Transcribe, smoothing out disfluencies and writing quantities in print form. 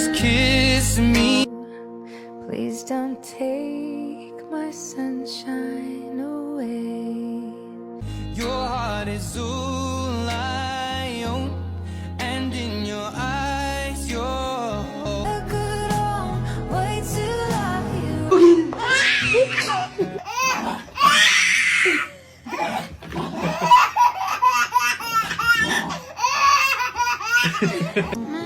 Please kiss me. Please don't take my sunshine away. Your heart is all I own, and in your eyes, you're I could all wait till I you.